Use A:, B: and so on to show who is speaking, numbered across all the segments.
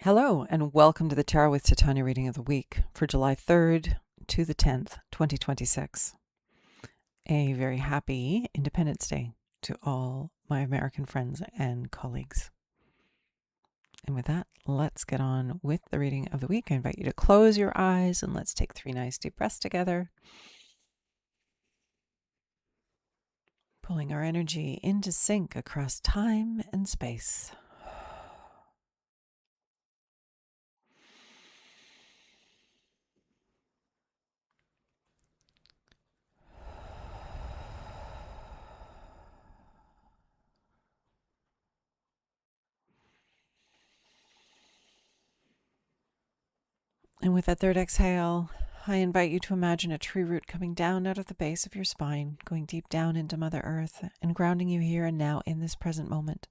A: Hello, and welcome to the Tarot with Titania reading of the week for July 3rd to the 10th, 2026. A very happy Independence Day to all my American friends and colleagues. And with that, let's get on with the reading of the week. I invite you to close your eyes and let's take 3 nice deep breaths together. Pulling our energy into sync across time and space. And with that third exhale, I invite you to imagine a tree root coming down out of the base of your spine, going deep down into Mother Earth and grounding you here and now in this present moment,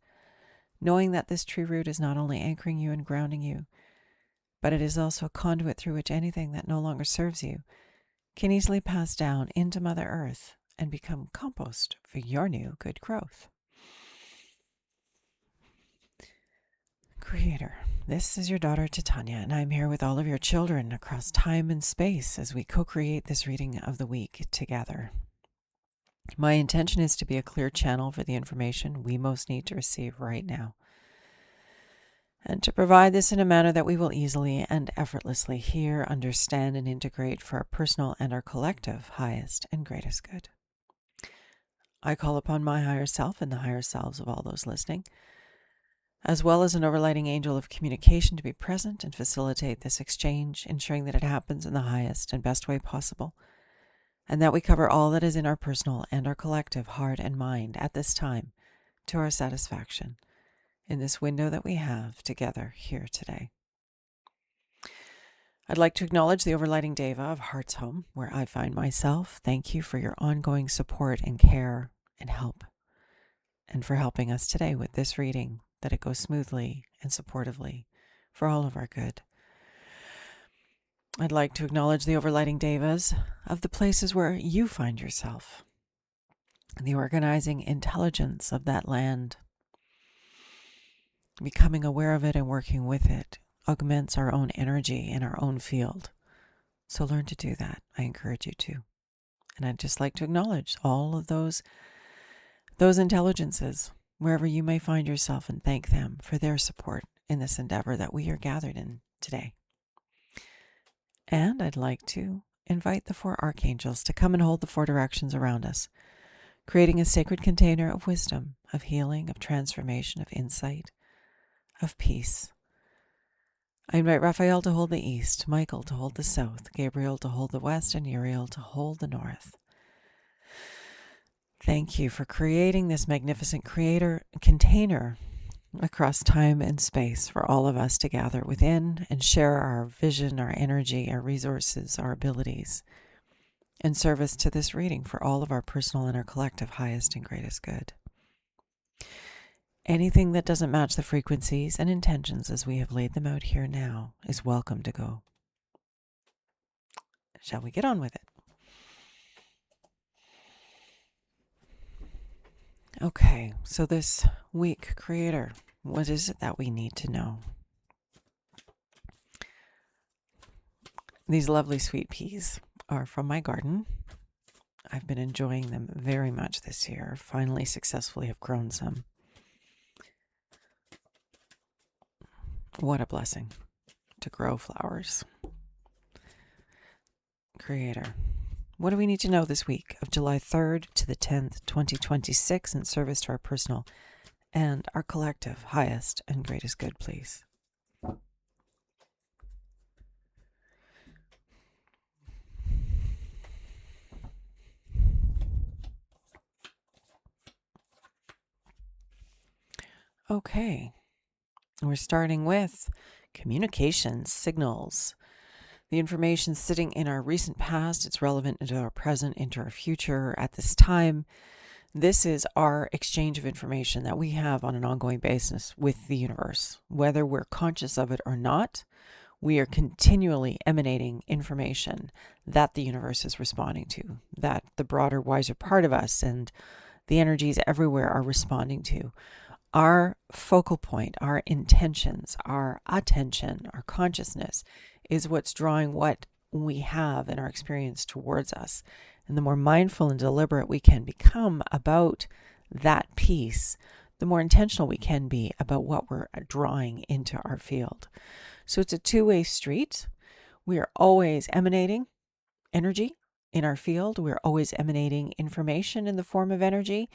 A: knowing that this tree root is not only anchoring you and grounding you, but it is also a conduit through which anything that no longer serves you can easily pass down into Mother Earth and become compost for your new good growth. Creator, this is your daughter Titania, and I'm here with all of your children across time and space as we co-create this reading of the week together. My intention is to be a clear channel for the information we most need to receive right now, and to provide this in a manner that we will easily and effortlessly hear, understand, and integrate for our personal and our collective highest and greatest good. I call upon my higher self and the higher selves of all those listening, as well as an overlighting angel of communication, to be present and facilitate this exchange, ensuring that it happens in the highest and best way possible, and that we cover all that is in our personal and our collective heart and mind at this time to our satisfaction in this window that we have together here today. I'd like to acknowledge the overlighting Deva of Heart's Home, where I find myself. Thank you for your ongoing support and care and help, and for helping us today with this reading, that it goes smoothly and supportively for all of our good. I'd like to acknowledge the overlighting Devas of the places where you find yourself, the organizing intelligence of that land. Becoming aware of it and working with it augments our own energy in our own field. So learn to do that. I encourage you to. And I'd just like to acknowledge all of those intelligences, wherever you may find yourself, and thank them for their support in this endeavor that we are gathered in today. And I'd like to invite the 4 archangels to come and hold the 4 directions around us, creating a sacred container of wisdom, of healing, of transformation, of insight, of peace. I invite Raphael to hold the east, Michael to hold the south, Gabriel to hold the west, and Uriel to hold the north. Thank you for creating this magnificent container across time and space for all of us to gather within and share our vision, our energy, our resources, our abilities, in service to this reading for all of our personal and our collective highest and greatest good. Anything that doesn't match the frequencies and intentions as we have laid them out here now is welcome to go. Shall we get on with it? Okay, so this week, Creator, what is it that we need to know? These lovely sweet peas are from my garden. I've been enjoying them very much this year. Finally, successfully have grown some. What a blessing to grow flowers. Creator, what do we need to know this week of July 3rd to the 10th, 2026, in service to our personal and our collective highest and greatest good, please? Okay, we're starting with communication signals. The information sitting in our recent past, it's relevant into our present, into our future at this time. This is our exchange of information that we have on an ongoing basis with the universe. Whether we're conscious of it or not, we are continually emanating information that the universe is responding to, that the broader, wiser part of us and the energies everywhere are responding to. Our focal point, our intentions, our attention, our consciousness is what's drawing what we have in our experience towards us. And the more mindful and deliberate we can become about that piece, the more intentional we can be about what we're drawing into our field. So it's a two-way street. We are always emanating energy in our field. We're always emanating information in the form of energy,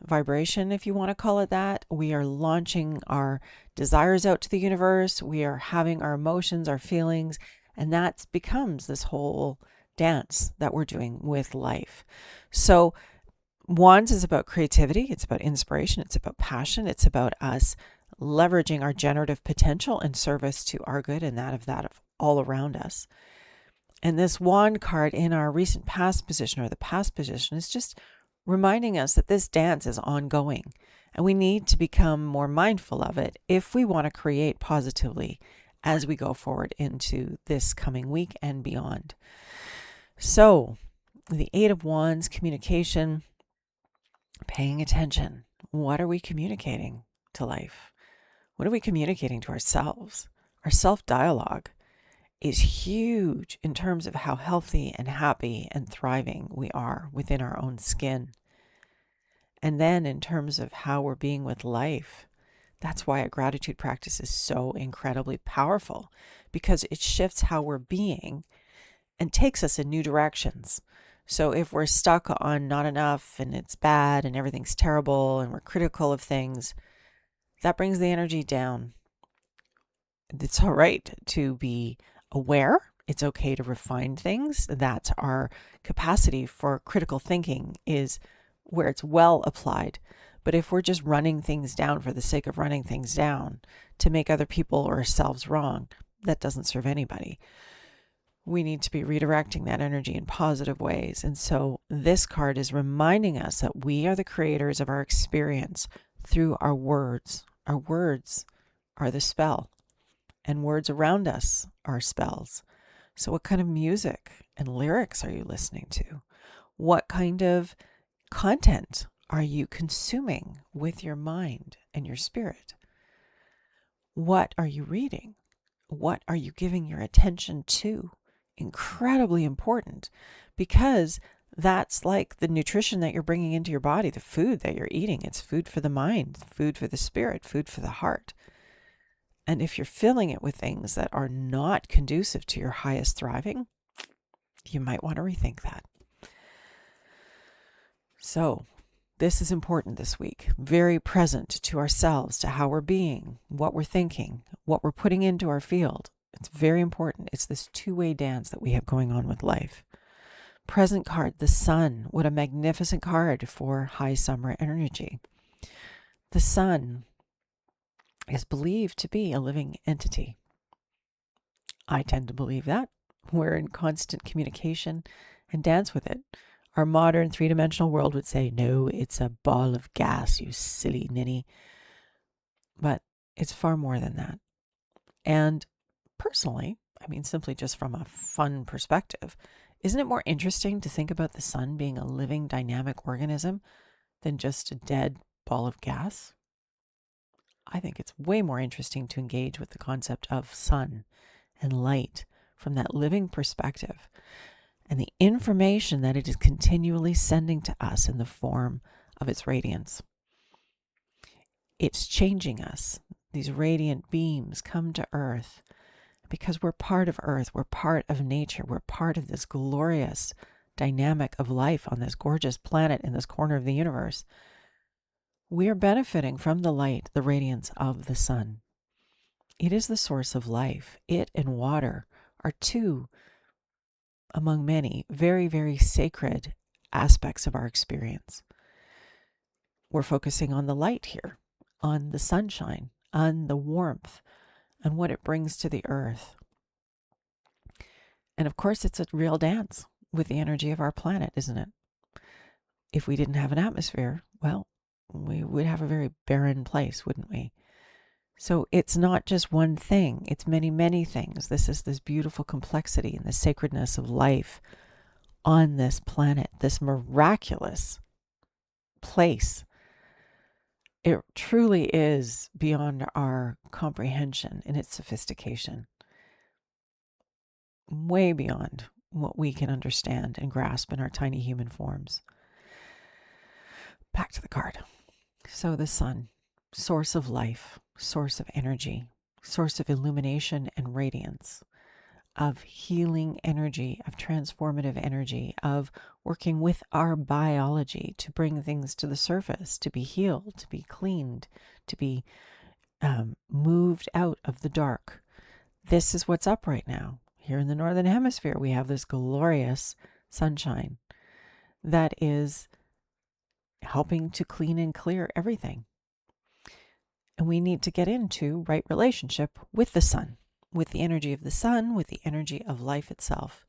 A: vibration, if you want to call it that. We are launching our desires out to the universe. We are having our emotions, our feelings, and that becomes this whole dance that we're doing with life. So Wands is about creativity. It's about inspiration. It's about passion. It's about us leveraging our generative potential in service to our good and that of all around us. And this wand card in our recent past position or the past position is just reminding us that this dance is ongoing and we need to become more mindful of it if we want to create positively as we go forward into this coming week and beyond. So the Eight of Wands, communication, paying attention. What are we communicating to life? What are we communicating to ourselves? Our self-dialogue is huge in terms of how healthy and happy and thriving we are within our own skin. And then in terms of how we're being with life, that's why a gratitude practice is so incredibly powerful, because it shifts how we're being and takes us in new directions. So if we're stuck on not enough and it's bad and everything's terrible and we're critical of things, that brings the energy down. It's all right to be aware. It's okay to refine things. That's our capacity for critical thinking, is where it's well applied. But if we're just running things down for the sake of running things down to make other people or ourselves wrong, that doesn't serve anybody. We need to be redirecting that energy in positive ways. And so this card is reminding us that we are the creators of our experience through our words. Our words are the spell, and words around us are spells. So what kind of music and lyrics are you listening to? What kind of content are you consuming with your mind and your spirit? What are you reading? What are you giving your attention to? Incredibly important, because that's like the nutrition that you're bringing into your body, the food that you're eating. It's food for the mind, food for the spirit, food for the heart. And if you're filling it with things that are not conducive to your highest thriving, you might want to rethink that. So this is important this week. Very present to ourselves, to how we're being, what we're thinking, what we're putting into our field. It's very important. It's this two-way dance that we have going on with life. Present card, the sun. What a magnificent card for high summer energy. The sun is believed to be a living entity. I tend to believe that. We're in constant communication and dance with it. Our modern three-dimensional world would say, no, it's a ball of gas, you silly ninny. But it's far more than that. And personally, I mean, simply just from a fun perspective, isn't it more interesting to think about the sun being a living, dynamic organism than just a dead ball of gas? I think it's way more interesting to engage with the concept of sun and light from that living perspective and the information that it is continually sending to us in the form of its radiance. It's changing us. These radiant beams come to Earth because we're part of Earth, we're part of nature, we're part of this glorious dynamic of life on this gorgeous planet in this corner of the universe. We are benefiting from the light, the radiance of the sun. It is the source of life. It and water are two among many very, very sacred aspects of our experience. We're focusing on the light here, on the sunshine, on the warmth, and what it brings to the earth. And of course, it's a real dance with the energy of our planet, isn't it? If we didn't have an atmosphere, well, we would have a very barren place, wouldn't we? So it's not just one thing, it's many, many things. This is this beautiful complexity and the sacredness of life on this planet, this miraculous place It truly is beyond our comprehension in its sophistication, way beyond what we can understand and grasp in our tiny human forms. Back to the card. So the sun, source of life, source of energy, source of illumination and radiance, of healing energy, of transformative energy, of working with our biology to bring things to the surface, to be healed, to be cleaned, to be moved out of the dark. This is what's up right now. Here in the Northern Hemisphere, we have this glorious sunshine that is helping to clean and clear everything. And we need to get into right relationship with the sun, with the energy of the sun, with the energy of life itself.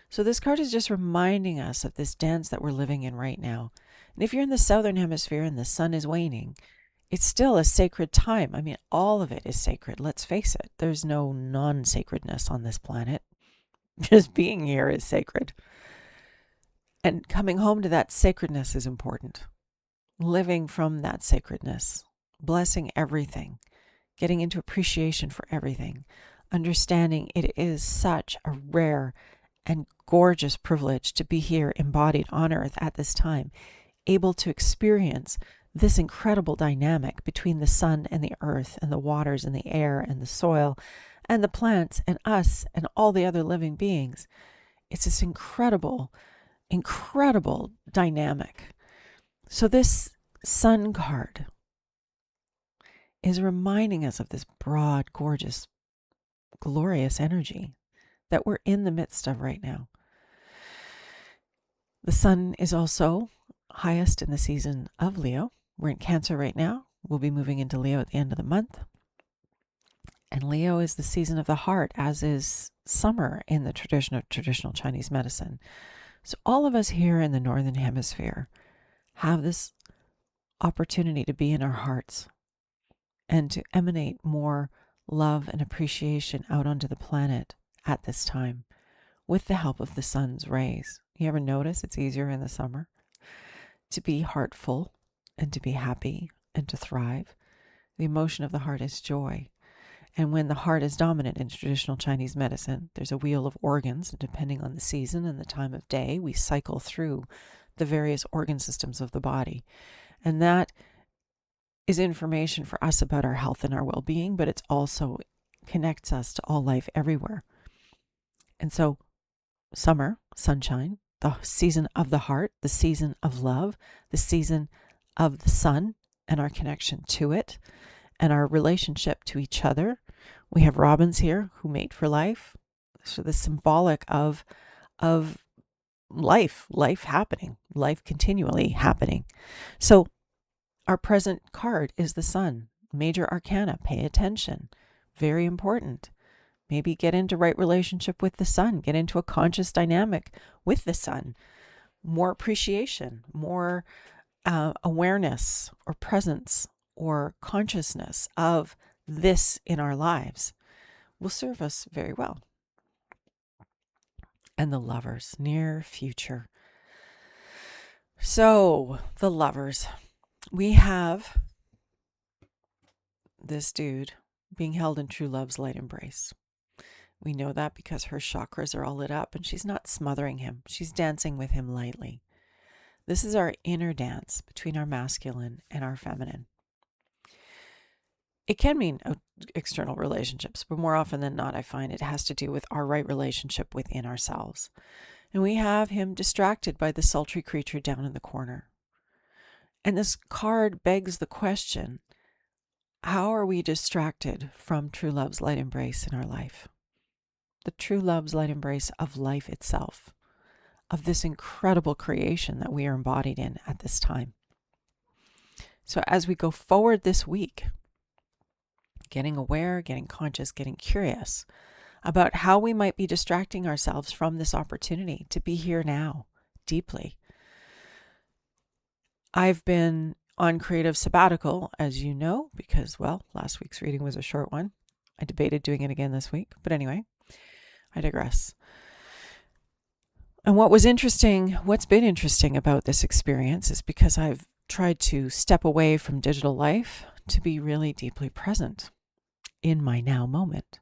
A: So this card is just reminding us of this dance that we're living in right now. And if you're in the Southern Hemisphere and the sun is waning, it's still a sacred time. I mean, all of it is sacred. Let's face it. There's no non-sacredness on this planet. Just being here is sacred. And coming home to that sacredness is important. Living from that sacredness, blessing everything, getting into appreciation for everything, understanding it is such a rare and gorgeous privilege to be here embodied on earth at this time, able to experience this incredible dynamic between the sun and the earth and the waters and the air and the soil and the plants and us and all the other living beings. It's this incredible, incredible dynamic. So this sun card is reminding us of this broad, gorgeous, glorious energy that we're in the midst of right now. The sun is also highest in the season of Leo. We're in Cancer right now. We'll be moving into Leo at the end of the month. And Leo is the season of the heart, as is summer in the tradition of traditional Chinese medicine. So all of us here in the Northern Hemisphere have this opportunity to be in our hearts and to emanate more love and appreciation out onto the planet at this time with the help of the sun's rays. You ever notice it's easier in the summer to be heartful and to be happy and to thrive? The emotion of the heart is joy. And when the heart is dominant in traditional Chinese medicine, there's a wheel of organs, and depending on the season and the time of day, we cycle through the various organ systems of the body. And that is information for us about our health and our well-being, but it also connects us to all life everywhere. And so summer, sunshine, the season of the heart, the season of love, the season of the sun and our connection to it and our relationship to each other. We have robins here who mate for life. So the symbolic of life happening, life continually happening. So our present card is the sun. Major arcana, pay attention. Very important. Maybe get into right relationship with the sun. Get into a conscious dynamic with the sun. More appreciation, more awareness or presence or consciousness of this in our lives will serve us very well. And the lovers, near future. So the lovers, we have this dude being held in true love's light embrace. We know that because her chakras are all lit up and she's not smothering him. She's dancing with him lightly. This is our inner dance between our masculine and our feminine. It can mean external relationships, but more often than not, I find it has to do with our right relationship within ourselves. And we have him distracted by the sultry creature down in the corner. And this card begs the question, how are we distracted from true love's light embrace in our life? The true love's light embrace of life itself, of this incredible creation that we are embodied in at this time. So as we go forward this week, getting aware, getting conscious, getting curious about how we might be distracting ourselves from this opportunity to be here now, deeply. I've been on creative sabbatical, as you know, because, well, last week's reading was a short one. I debated doing it again this week, but anyway, I digress. And what's been interesting about this experience is because I've tried to step away from digital life to be really deeply present in my now moment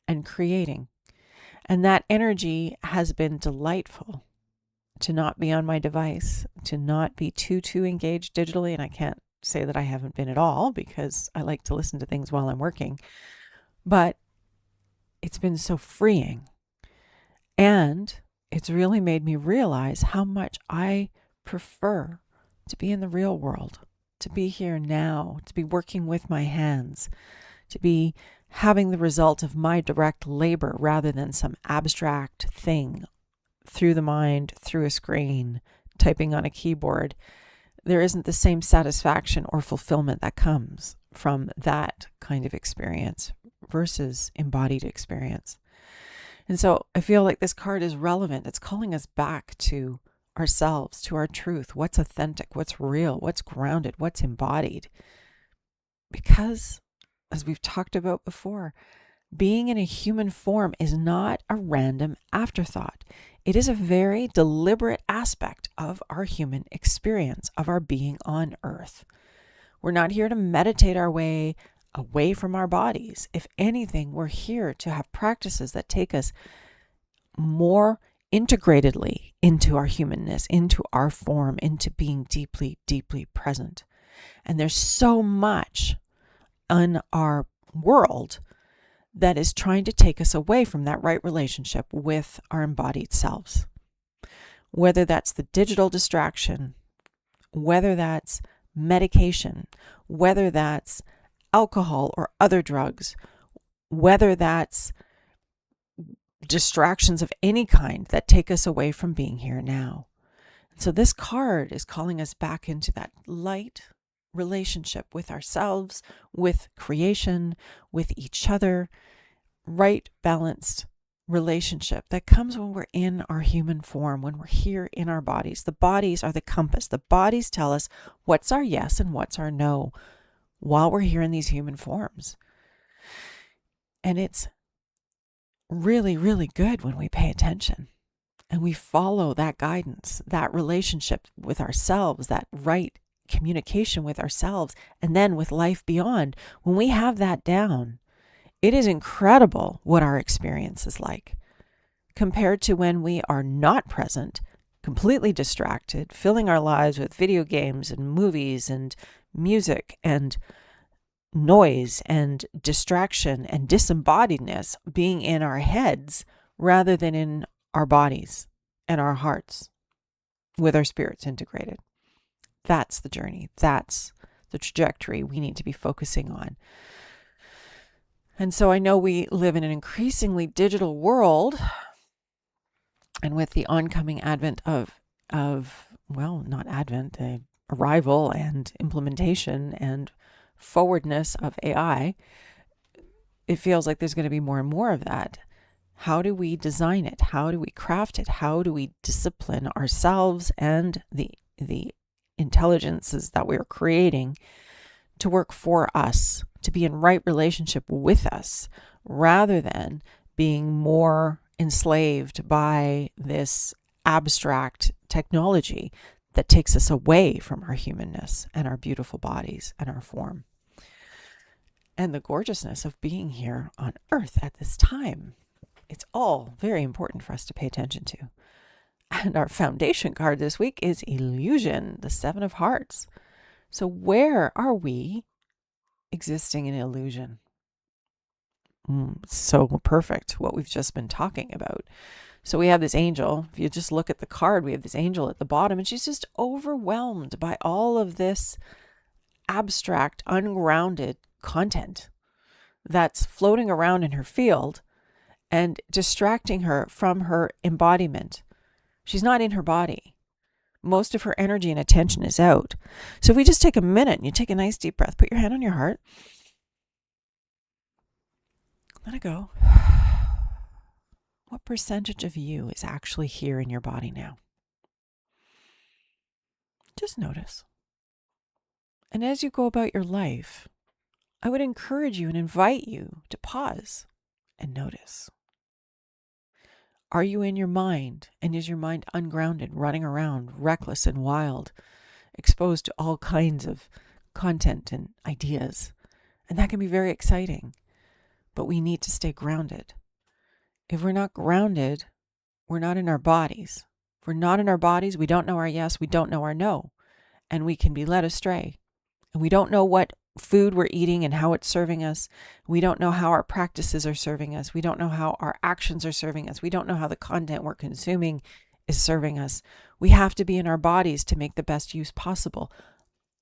A: and creating. And that energy has been delightful, to not be on my device, to not be too engaged digitally. And I can't say that I haven't been at all, because I like to listen to things while I'm working. But it's been so freeing. And it's really made me realize how much I prefer to be in the real world, to be here now, to be working with my hands, to be having the result of my direct labor rather than some abstract thing through the mind, through a screen, typing on a keyboard. There isn't the same satisfaction or fulfillment that comes from that kind of experience versus embodied experience. And so I feel like this card is relevant. It's calling us back to ourselves, to our truth, what's authentic, what's real, what's grounded, what's embodied. Because, as we've talked about before, being in a human form is not a random afterthought. It is a very deliberate aspect of our human experience, of our being on earth. We're not here to meditate our way away from our bodies. If anything, we're here to have practices that take us more integratedly into our humanness, into our form, into being deeply, deeply present. And there's so much in our world that is trying to take us away from that right relationship with our embodied selves. Whether that's the digital distraction, whether that's medication, whether that's alcohol or other drugs, whether that's distractions of any kind that take us away from being here now. So this card is calling us back into that light relationship with ourselves, with creation, with each other, right balanced relationship that comes when we're in our human form, when we're here in our bodies. The bodies are the compass. The bodies tell us what's our yes and what's our no while we're here in these human forms. And it's really, really good when we pay attention and we follow that guidance, that relationship with ourselves, that right communication with ourselves, and then with life beyond. When we have that down, it is incredible what our experience is like compared to when we are not present, completely distracted, filling our lives with video games and movies and music and noise and distraction and disembodiedness, being in our heads rather than in our bodies and our hearts with our spirits integrated. That's the journey. That's the trajectory we need to be focusing on. And so I know we live in an increasingly digital world, and with the oncoming advent arrival and implementation and forwardness of AI, it feels like there's going to be more and more of that. How do we design it? How do we craft it? How do we discipline ourselves and the intelligences that we're creating to work for us, to be in right relationship with us, rather than being more enslaved by this abstract technology that takes us away from our humanness and our beautiful bodies and our form and the gorgeousness of being here on earth at this time. It's all very important for us to pay attention to. And our foundation card this week is Illusion, the Seven of Hearts. So where are we existing in illusion? So perfect, what we've just been talking about. So we have this angel. If you just look at the card, we have this angel at the bottom, and she's just overwhelmed by all of this abstract, ungrounded content that's floating around in her field and distracting her from her embodiment. She's not in her body. Most of her energy and attention is out. So if we just take a minute and you take a nice deep breath, put your hand on your heart, let it go. What percentage of you is actually here in your body now? Just notice. And as you go about your life, I would encourage you and invite you to pause and notice. Are you in your mind? And is your mind ungrounded, running around, reckless and wild, exposed to all kinds of content and ideas. And that can be very exciting. But we need to stay grounded. If we're not grounded, we're not in our bodies. If we're not in our bodies, we don't know our yes, we don't know our no. And we can be led astray. And we don't know what food we're eating and how it's serving us. We don't know how our practices are serving us. We don't know how our actions are serving us. We don't know how the content we're consuming is serving us. We have to be in our bodies to make the best use possible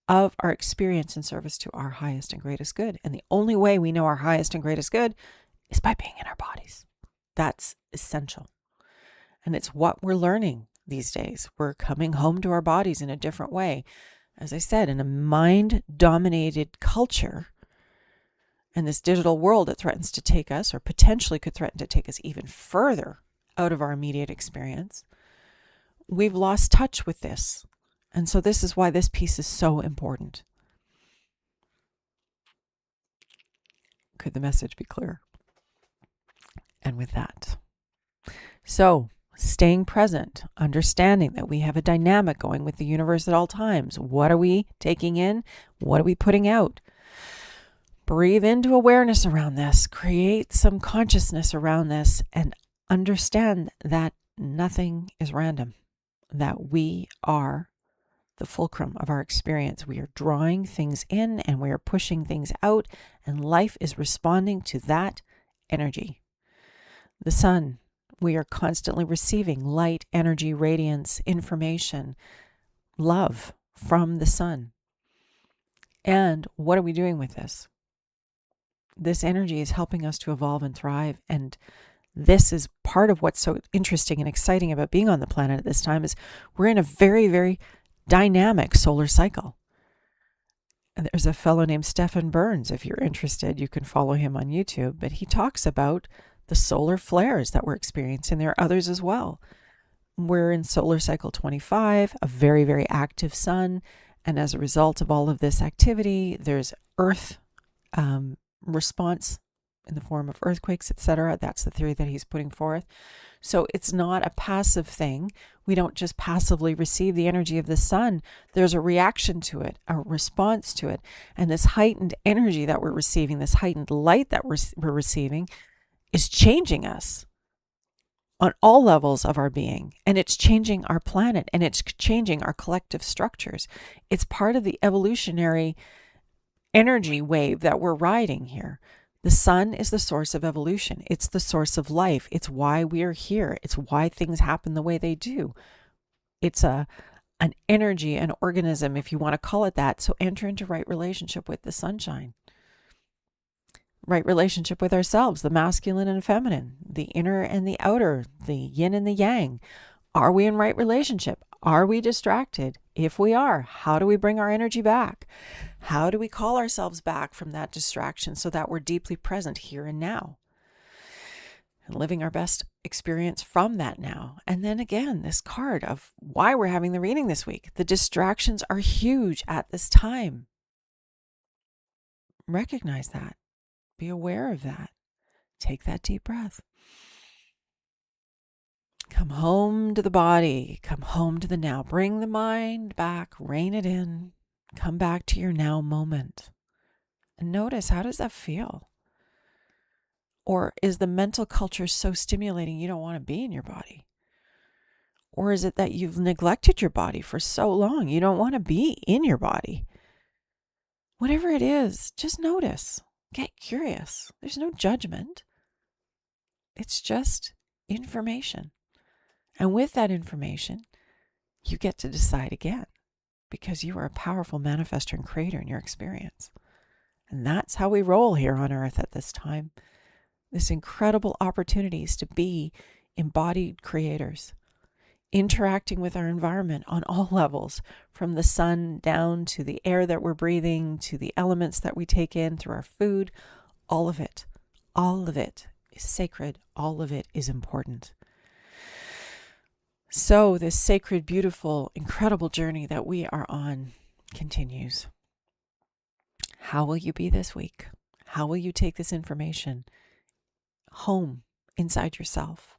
A: of our experience in service to our highest and greatest good. And the only way we know our highest and greatest good is by being in our bodies. That's essential. And it's what we're learning these days. We're coming home to our bodies in a different way. As I said, in a mind-dominated culture and this digital world that threatens to take us, or potentially could threaten to take us even further out of our immediate experience, we've lost touch with this. And so this is why this piece is so important. Could the message be clear? And with that, so staying present, understanding that we have a dynamic going with the universe at all times. What are we taking in? What are we putting out? Breathe into awareness around this. Create some consciousness around this and understand that nothing is random, that we are the fulcrum of our experience. We are drawing things in and we are pushing things out, and life is responding to that energy. The sun, we are constantly receiving light, energy, radiance, information, love from the sun. And what are we doing with this? This energy is helping us to evolve and thrive. And this is part of what's so interesting and exciting about being on the planet at this time is we're in a very, very dynamic solar cycle. And there's a fellow named Stephen Burns. If you're interested, you can follow him on YouTube. But he talks about the solar flares that we're experiencing. There are others as well. We're in solar cycle 25, a very, very active sun. And as a result of all of this activity, there's Earth response in the form of earthquakes, etc. That's the theory that he's putting forth. So it's not a passive thing. We don't just passively receive the energy of the sun. There's a reaction to it, a response to it. And this heightened energy that we're receiving, this heightened light that we're receiving, is changing us on all levels of our being. And it's changing our planet, and it's changing our collective structures. It's part of the evolutionary energy wave that we're riding here. The sun is the source of evolution. It's the source of life. It's why we are here. It's why things happen the way they do. It's an energy, an organism, if you want to call it that. So enter into right relationship with the sunshine. Right relationship with ourselves, the masculine and feminine, the inner and the outer, the yin and the yang. Are we in right relationship? Are we distracted? If we are, how do we bring our energy back? How do we call ourselves back from that distraction so that we're deeply present here and now? And living our best experience from that now. And then again, this card of why we're having the reading this week. The distractions are huge at this time. Recognize that. Be aware of that. Take that deep breath. Come home to the body. Come home to the now. Bring the mind back. Rein it in. Come back to your now moment. And notice, how does that feel? Or is the mental culture so stimulating you don't want to be in your body? Or is it that you've neglected your body for so long you don't want to be in your body? Whatever it is, just notice. Get curious. There's no judgment. It's just information. And with that information, you get to decide again, because you are a powerful manifestor and creator in your experience. And that's how we roll here on Earth at this time. This incredible opportunities to be embodied creators, interacting with our environment on all levels, from the sun down to the air that we're breathing, to the elements that we take in through our food. All of it is sacred. All of it is important. So this sacred, beautiful, incredible journey that we are on continues. How will you be this week? How will you take this information home inside yourself,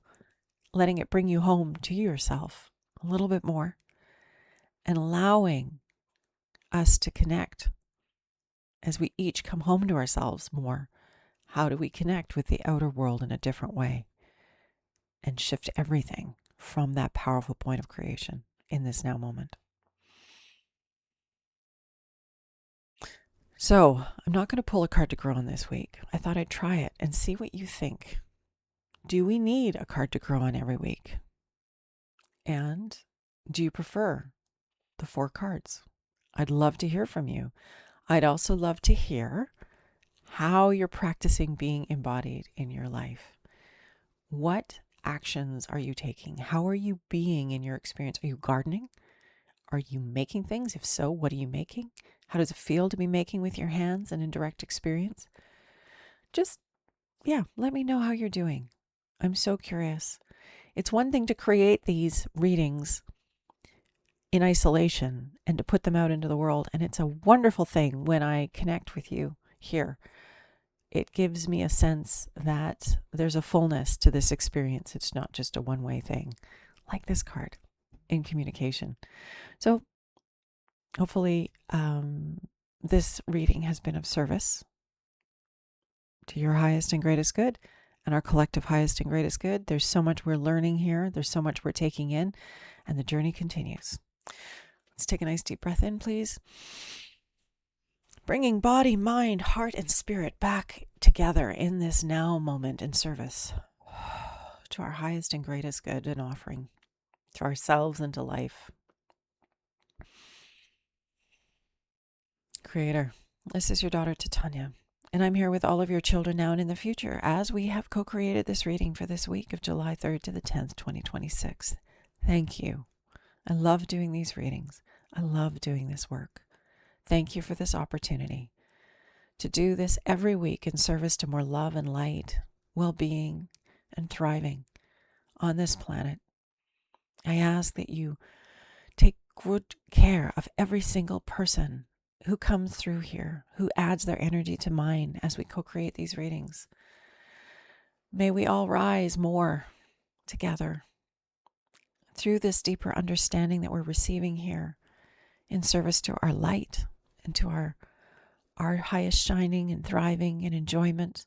A: letting it bring you home to yourself a little bit more, and allowing us to connect as we each come home to ourselves more. How do we connect with the outer world in a different way and shift everything from that powerful point of creation in this now moment? So, I'm not going to pull a card to grow on this week. I thought I'd try it and see what you think. Do we need a card to grow on every week? And do you prefer the 4 cards? I'd love to hear from you. I'd also love to hear how you're practicing being embodied in your life. What actions are you taking? How are you being in your experience? Are you gardening? Are you making things? If so, what are you making? How does it feel to be making with your hands and in direct experience? Just, let me know how you're doing. I'm so curious. It's one thing to create these readings in isolation and to put them out into the world. And it's a wonderful thing when I connect with you here. It gives me a sense that there's a fullness to this experience. It's not just a one-way thing, like this card in communication. So hopefully this reading has been of service to your highest and greatest good and our collective highest and greatest good. There's so much we're learning here. There's so much we're taking in, and the journey continues. Let's take a nice deep breath in, please. Bringing body, mind, heart, and spirit back together in this now moment in service to our highest and greatest good and offering to ourselves and to life. Creator, this is your daughter Titania, and I'm here with all of your children now and in the future as we have co-created this reading for this week of July 3rd to the 10th, 2026. Thank you. I love doing these readings. I love doing this work. Thank you for this opportunity to do this every week in service to more love and light, well-being, and thriving on this planet. I ask that you take good care of every single person who comes through here, who adds their energy to mine as we co-create these readings. May we all rise more together through this deeper understanding that we're receiving here in service to our light and to our highest shining and thriving and enjoyment,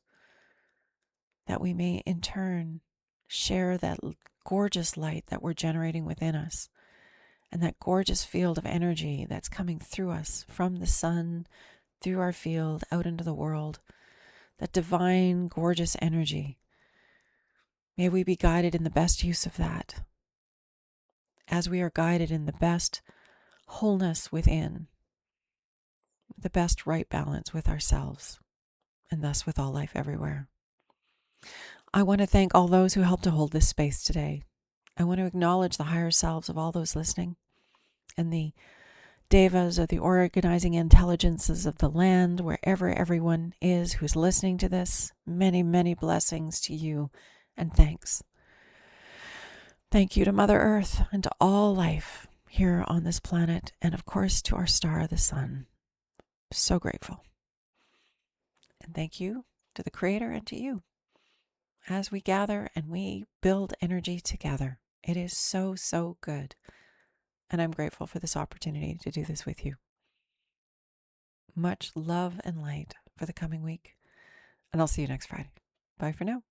A: that we may in turn share that gorgeous light that we're generating within us and that gorgeous field of energy that's coming through us from the sun, through our field, out into the world, that divine, gorgeous energy. May we be guided in the best use of that as we are guided in the best wholeness within, the best right balance with ourselves, and thus with all life everywhere. I want to thank all those who helped to hold this space today. I want to acknowledge the higher selves of all those listening and the devas or the organizing intelligences of the land, wherever everyone is who's listening to this. Many, many blessings to you and thanks. Thank you to Mother Earth and to all life here on this planet, and of course to our star, the sun. So grateful. And thank you to the Creator and to you as we gather and we build energy together. It is so, so good. And I'm grateful for this opportunity to do this with you. Much love and light for the coming week. And I'll see you next Friday. Bye for now.